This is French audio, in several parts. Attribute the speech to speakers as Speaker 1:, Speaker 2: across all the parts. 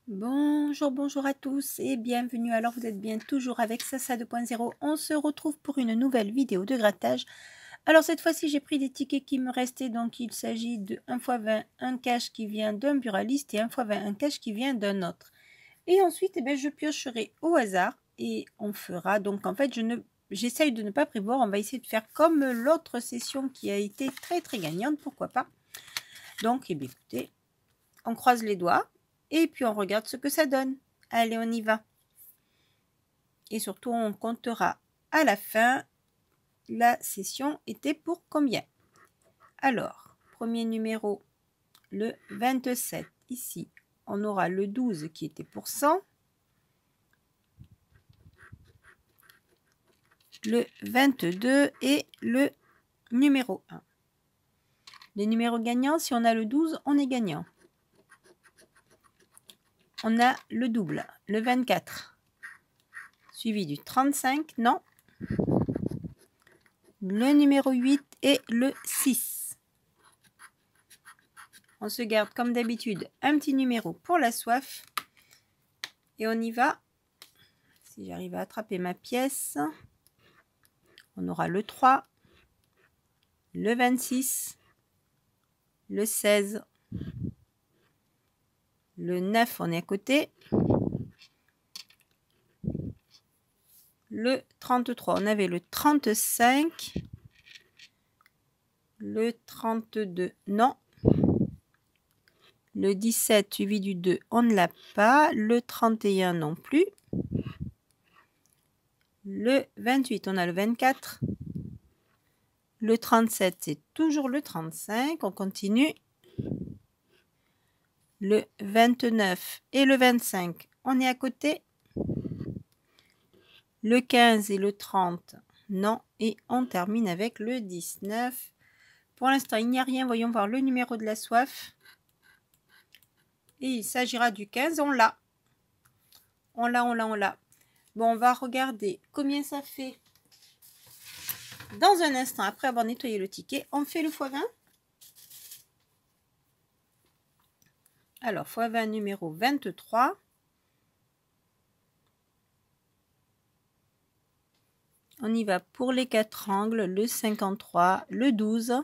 Speaker 1: Bonjour, bonjour à tous et bienvenue. Alors vous êtes bien toujours avec Sasa 2.0. On se retrouve pour une nouvelle vidéo de grattage. Alors cette fois-ci j'ai pris des tickets qui me restaient, donc il s'agit de 1x20, un cash qui vient d'un buraliste et 1x20, un cash qui vient d'un autre. Et ensuite je piocherai au hasard et on fera, donc en fait j'essaye de ne pas prévoir, on va essayer de faire comme l'autre session qui a été très gagnante, pourquoi pas. Donc écoutez, on croise les doigts. Et puis on regarde ce que ça donne. Allez, on y va. Et surtout, on comptera à la fin. La session était pour combien? Alors, premier numéro, le 27. Ici, on aura le 12 qui était pour 100. Le 22 et le numéro 1. Les numéros gagnants, si on a le 12, on est gagnant. On a le double, le 24. Suivi du 35, non. Le numéro 8 et le 6. On se garde comme d'habitude un petit numéro pour la soif. Et on y va. Si j'arrive à attraper ma pièce. On aura le 3, le 26, le 16, le 9, on est à côté. Le 33, on avait le 35. Le 32, non. Le 17 suivi du 2, on ne l'a pas. Le 31 non plus. Le 28, on a le 24. Le 37, c'est toujours le 35. On continue. Le 29 et le 25, on est à côté. Le 15 et le 30, non. Et on termine avec le 19. Pour l'instant, il n'y a rien. Voyons voir le numéro de la soif. Et il s'agira du 15. On l'a. On l'a. Bon, on va regarder combien ça fait. Dans un instant, après avoir nettoyé le ticket, on fait le x20. Alors, x20 numéro 23. On y va pour les 4 angles, le 53, le 12,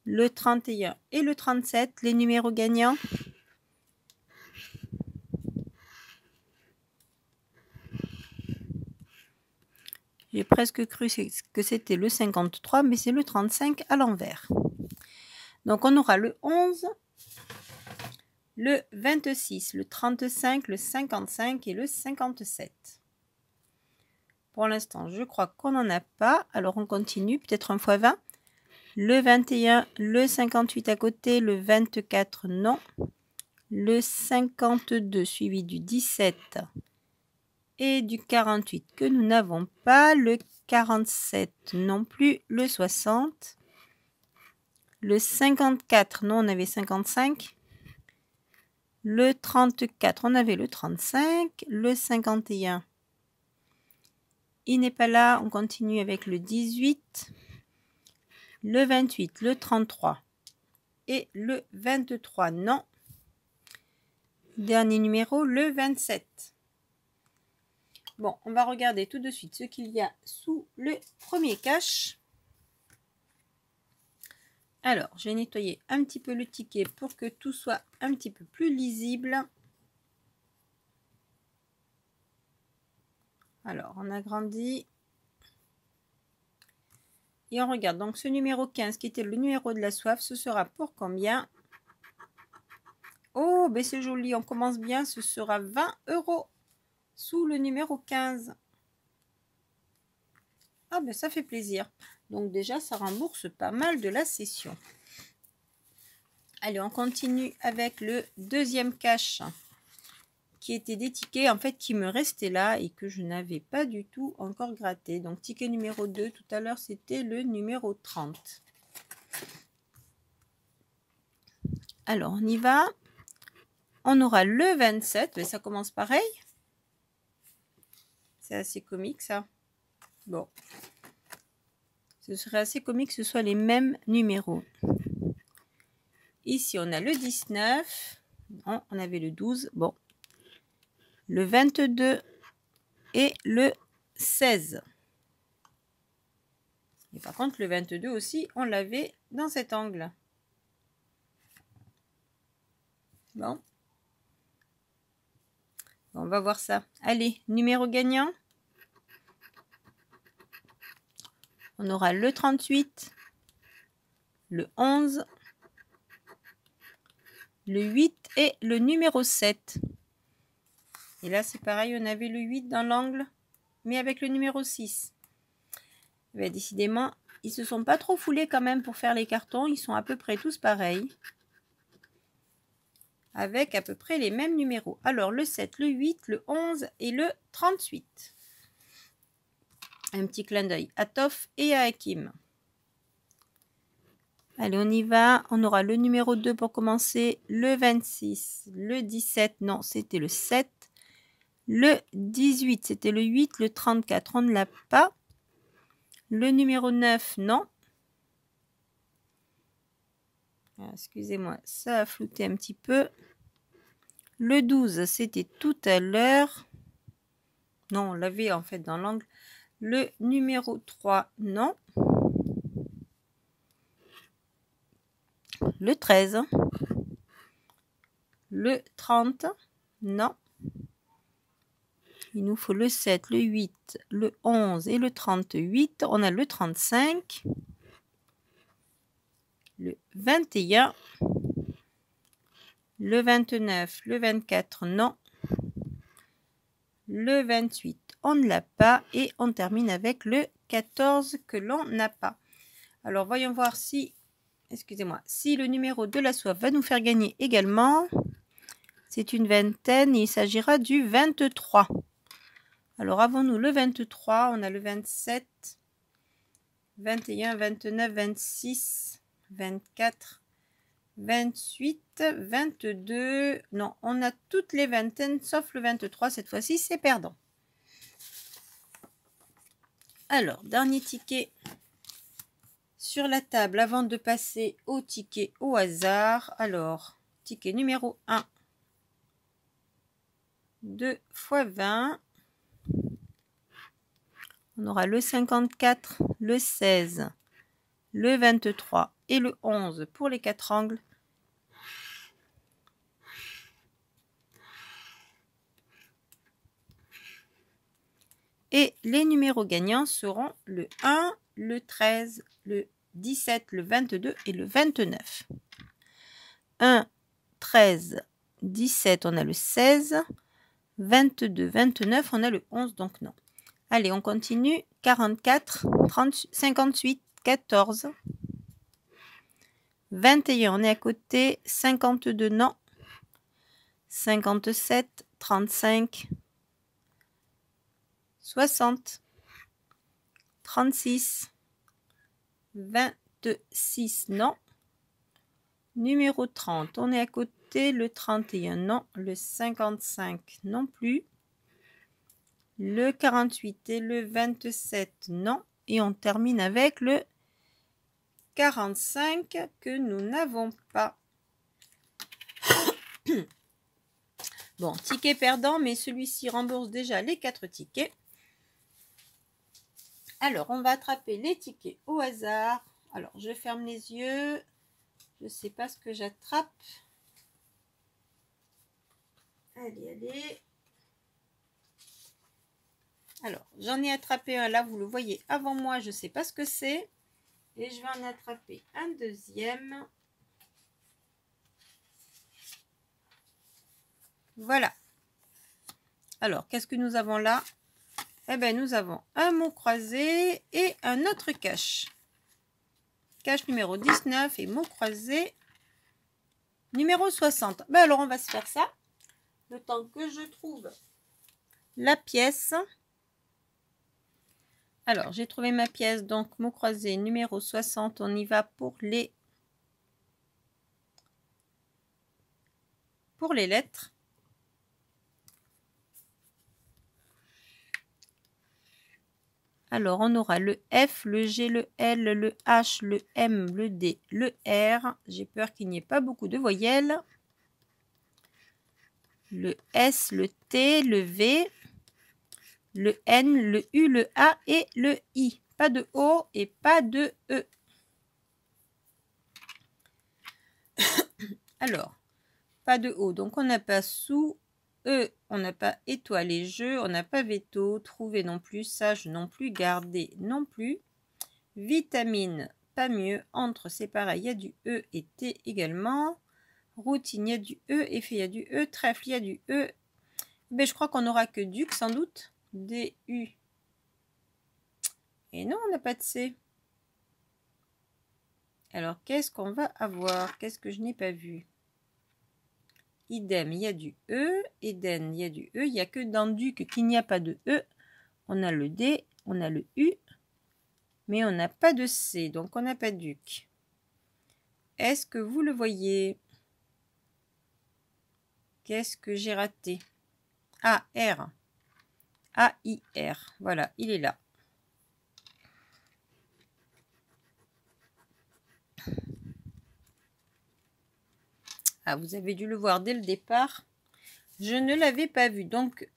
Speaker 1: le 31 et le 37, les numéros gagnants. J'ai presque cru que c'était le 53, mais c'est le 35 à l'envers. Donc on aura le 11, le 26, le 35, le 55 et le 57. Pour l'instant, je crois qu'on n'en a pas. Alors on continue, peut-être un x 20. Le 21, le 58 à côté, le 24, non. Le 52 suivi du 17 et du 48 que nous n'avons pas. Le 47 non plus. Le 60. Le 54, non, on avait 55. Le 34, on avait le 35. Le 51, il n'est pas là. On continue avec le 18. Le 28, le 33 et le 23, non. Dernier numéro, le 27. Bon, on va regarder tout de suite ce qu'il y a sous le premier cache. Alors, j'ai nettoyé un petit peu le ticket pour que tout soit un petit peu plus lisible. Alors, on agrandit. Et on regarde. Donc, ce numéro 15 qui était le numéro de la soif, ce sera pour combien? Oh, ben c'est joli. On commence bien. Ce sera 20 € sous le numéro 15. Ah, ben ça fait plaisir. Donc, déjà, ça rembourse pas mal de la session. Allez, on continue avec le deuxième cache qui était des tickets en fait qui me restaient là et que je n'avais pas du tout encore gratté. Donc ticket numéro 2, tout à l'heure c'était le numéro 30. Alors on y va. On aura le 27, mais ça commence pareil. C'est assez comique ça. Bon. Ce serait assez comique que ce soit les mêmes numéros. Ici on a le 19. Non, on avait le 12. Bon. Le 22 et le 16. Et par contre, le 22 aussi, on l'avait dans cet angle. Bon. On va voir ça. Allez, numéro gagnant. On aura le 38, le 11, le 8 et le numéro 7. Et là, c'est pareil, on avait le 8 dans l'angle, mais avec le numéro 6. Ben, décidément, ils se sont pas trop foulés quand même pour faire les cartons. Ils sont à peu près tous pareils. Avec à peu près les mêmes numéros. Alors, le 7, le 8, le 11 et le 38. Un petit clin d'œil à Toff et à Hakim. Allez, on y va. On aura le numéro 2 pour commencer. Le 26, le 17, non, c'était le 7. Le 18, c'était le 8. Le 34, on ne l'a pas. Le numéro 9, non. Excusez-moi, ça a flouté un petit peu. Le 12, c'était tout à l'heure. Non, on l'avait en fait dans l'angle. Le numéro 3, non. Le 13. Le 30, non. Il nous faut le 7, le 8, le 11 et le 38. On a le 35. Le 21. Le 29, le 24, non. Le 28, on ne l'a pas. Et on termine avec le 14 que l'on n'a pas. Alors, voyons voir si, excusez-moi, si le numéro de la soif va nous faire gagner également. C'est une vingtaine et il s'agira du 23. Alors, avons-nous le 23, on a le 27, 21, 29, 26, 24, 28, 22. Non, on a toutes les vingtaines sauf le 23. Cette fois-ci, c'est perdant. Alors, dernier ticket sur la table avant de passer au ticket au hasard. Alors, ticket numéro 1. 2 x 20. On aura le 54, le 16, le 23 et le 11 pour les 4 angles. Et les numéros gagnants seront le 1, le 13, le 17, le 22 et le 29. 1, 13, 17, on a le 16. 22, 29, on a le 11, donc non. Allez, on continue. 44, 30, 58, 14. 21, on est à côté. 52, non. 57, 35. 60, 36, 26, non. Numéro 30, on est à côté. Le 31, non. Le 55, non plus. Le 48 et le 27, non. Et on termine avec le 45 que nous n'avons pas. Bon, ticket perdant, mais celui-ci rembourse déjà les 4 tickets. Alors, on va attraper les tickets au hasard. Alors, je ferme les yeux. Je ne sais pas ce que j'attrape. Allez, allez. Alors, j'en ai attrapé un là, vous le voyez avant moi. Je ne sais pas ce que c'est. Et je vais en attraper un deuxième. Voilà. Alors, qu'est-ce que nous avons là? Eh bien, nous avons un mot croisé et un autre cache. Cache numéro 19 et mot croisé numéro 60. Ben alors, on va se faire ça. Le temps que je trouve la pièce. Alors, j'ai trouvé ma pièce. Donc, mot croisé numéro 60. On y va pour les lettres. Alors, on aura le F, le G, le L, le H, le M, le D, le R. J'ai peur qu'il n'y ait pas beaucoup de voyelles. le S, le T, le V, le N, le U, le A et le I. Pas de O et pas de E. Alors, pas de O, donc on n'a pas sous, E, on n'a pas étoilé, jeu, on n'a pas veto, trouver non plus, sage non plus, garder non plus, vitamine, pas mieux, entre, c'est pareil, il y a du E et T également, routine, il y a du E, effet, il y a du E, trèfle, il y a du E, mais je crois qu'on n'aura que duc sans doute, D-U, et non, on n'a pas de C. Alors, qu'est-ce qu'on va avoir? Qu'est-ce que je n'ai pas vu? Idem, il y a du E. Eden, il y a du E. Il n'y a que dans duc qu'il n'y a pas de E. On a le D, on a le U, mais on n'a pas de C, donc on n'a pas de duc. Est-ce que vous le voyez? Qu'est-ce que j'ai raté? Ah, R. A-I-R. Voilà, il est là. Ah, vous avez dû le voir dès le départ. Je ne l'avais pas vu, donc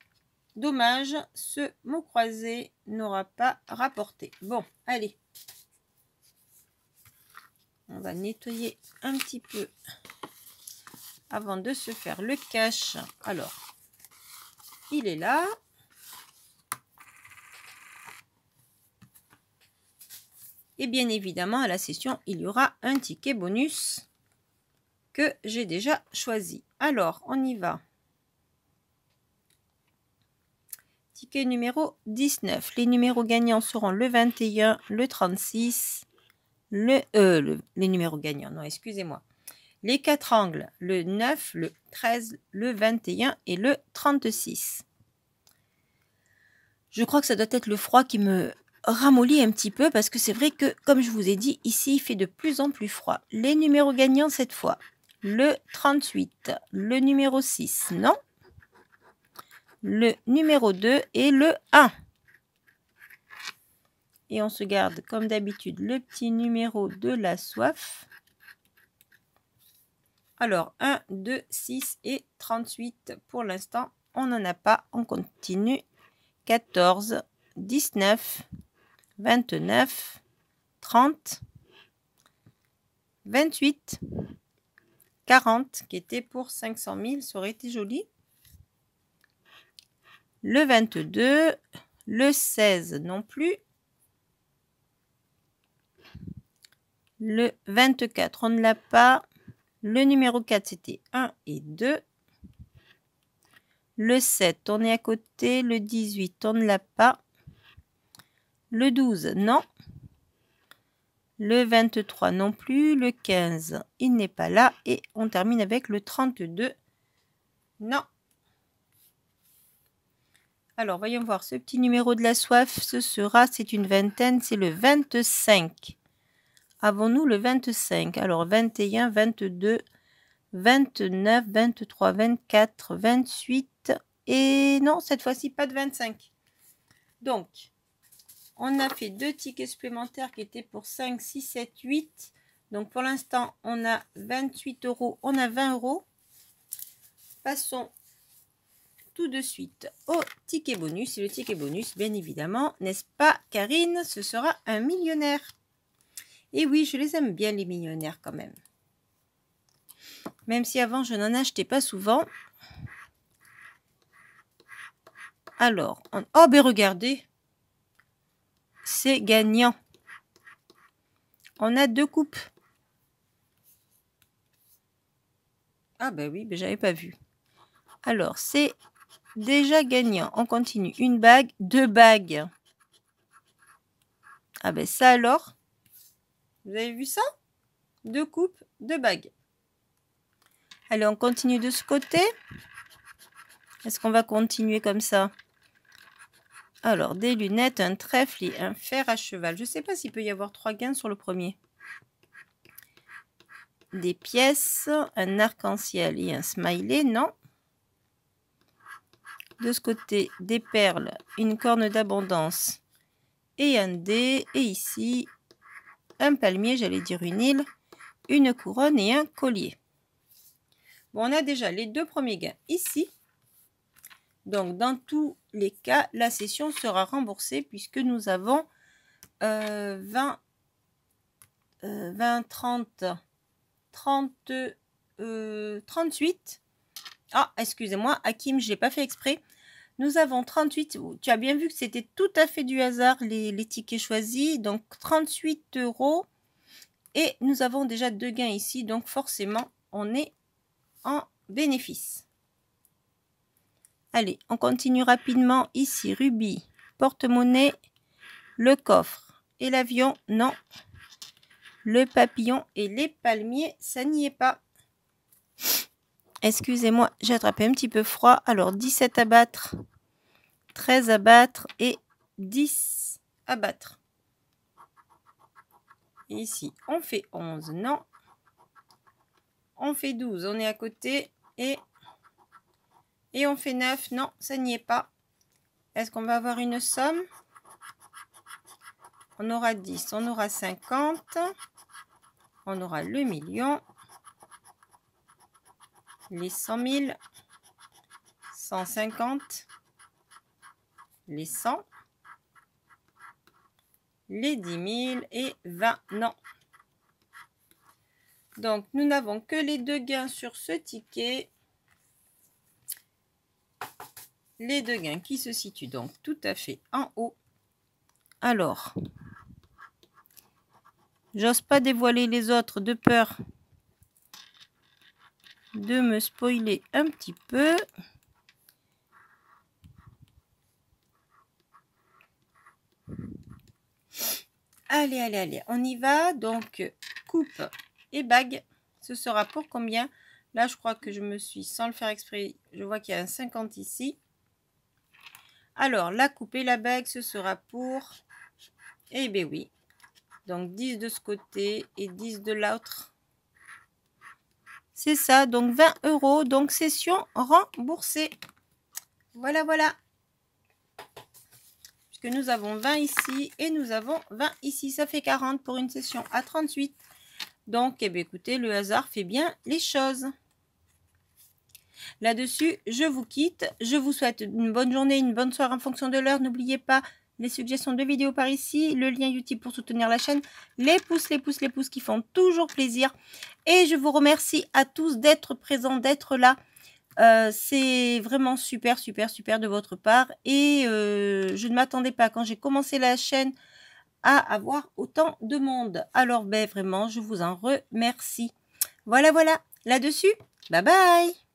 Speaker 1: dommage, ce mot croisé n'aura pas rapporté. Bon, allez. On va nettoyer un petit peu avant de se faire le cache. Alors, il est là. Et bien évidemment, à la session, il y aura un ticket bonus que j'ai déjà choisi. Alors, on y va. Ticket numéro 19. Les numéros gagnants seront le 21, le 36, les numéros gagnants, non, excusez-moi. Les 4 angles, le 9, le 13, le 21 et le 36. Je crois que ça doit être le froid qui me ramollit un petit peu parce que c'est vrai que, comme je vous ai dit, ici, il fait de plus en plus froid. Les numéros gagnants cette fois, le 38, le numéro 6, non. Le numéro 2 et le 1. Et on se garde, comme d'habitude, le petit numéro de la soif. Alors, 1, 2, 6 et 38. Pour l'instant, on n'en a pas. On continue. 14, 19, 29, 30, 28, 40, qui était pour 500 000. Ça aurait été joli. Le 22, le 16 non plus. Le 24, on ne l'a pas. Le numéro 4, c'était 1 et 2. Le 7, on est à côté. Le 18, on ne l'a pas. Le 12, non. Le 23 non plus. Le 15, il n'est pas là. Et on termine avec le 32. Non. Alors, voyons voir ce petit numéro de la soif. C'est une vingtaine, c'est le 25. Avons-nous le 25? Alors, 21, 22, 29, 23, 24, 28 et non, cette fois-ci pas de 25. Donc, on a fait 2 tickets supplémentaires qui étaient pour 5, 6, 7, 8. Donc, pour l'instant, on a 28 €, on a 20 €. Passons tout de suite au ticket bonus. Et le ticket bonus, bien évidemment, n'est-ce pas, Karine? Ce sera un millionnaire. Et oui, je les aime bien, les millionnaires, quand même. Même si avant, je n'en achetais pas souvent. Alors, oh, ben regardez. C'est gagnant. On a 2 coupes. Ah ben oui, ben j'avais pas vu. Alors, c'est déjà gagnant. On continue. Une bague, 2 bagues. Ah ben ça alors. Vous avez vu ça? 2 coupes, 2 bagues. Allez, on continue de ce côté. Est-ce qu'on va continuer comme ça? Alors, des lunettes, un trèfle et un fer à cheval. Je ne sais pas s'il peut y avoir 3 gains sur le premier. Des pièces, un arc-en-ciel et un smiley, non. De ce côté, des perles, une corne d'abondance et un dé. Et ici, un palmier, j'allais dire une île, une couronne et un collier. Bon, on a déjà les 2 premiers gains ici. Donc, dans tous les cas, la session sera remboursée puisque nous avons 20, 30, 38. Ah, excusez-moi, Hakim, je n'ai pas fait exprès. Nous avons 38. Tu as bien vu que c'était tout à fait du hasard les tickets choisis. Donc, 38 €. Et nous avons déjà 2 gains ici. Donc, forcément, on est en bénéfice. Allez, on continue rapidement. Ici, rubis, porte-monnaie, le coffre et l'avion, non. Le papillon et les palmiers, ça n'y est pas. Excusez-moi, j'ai attrapé un petit peu froid. Alors, 17 à battre, 13 à battre et 10 à battre. Et ici, on fait 11, non. On fait 12, on est à côté. Et on fait 9, non, ça n'y est pas. Est-ce qu'on va avoir une somme? On aura 10, on aura 50. On aura le million. Les 100 000. 150. Les 100. Les 10 000 et 20, non. Donc, nous n'avons que les 2 gains sur ce ticket. Les 2 gains qui se situent donc tout à fait en haut. Alors, j'ose pas dévoiler les autres de peur de me spoiler un petit peu. Allez, allez, allez, on y va. Donc, coupe et bague, ce sera pour combien? Là, je crois que je me suis, sans le faire exprès, je vois qu'il y a un 50 ici. Alors, la coupe et la bague, ce sera pour... Eh bien oui. Donc, 10 de ce côté et 10 de l'autre. C'est ça, donc 20 €. Donc, session remboursée. Voilà, voilà. Puisque nous avons 20 ici et nous avons 20 ici. Ça fait 40 pour une session à 38. Donc, eh bien, écoutez, le hasard fait bien les choses. Là-dessus, je vous quitte. Je vous souhaite une bonne journée, une bonne soirée en fonction de l'heure. N'oubliez pas les suggestions de vidéos par ici, le lien YouTube pour soutenir la chaîne, les pouces, les pouces, les pouces qui font toujours plaisir. Et je vous remercie à tous d'être présents, d'être là. C'est vraiment super, super, super de votre part. Et je ne m'attendais pas quand j'ai commencé la chaîne à avoir autant de monde. Alors, ben vraiment, je vous en remercie. Voilà, voilà. Là-dessus, bye bye.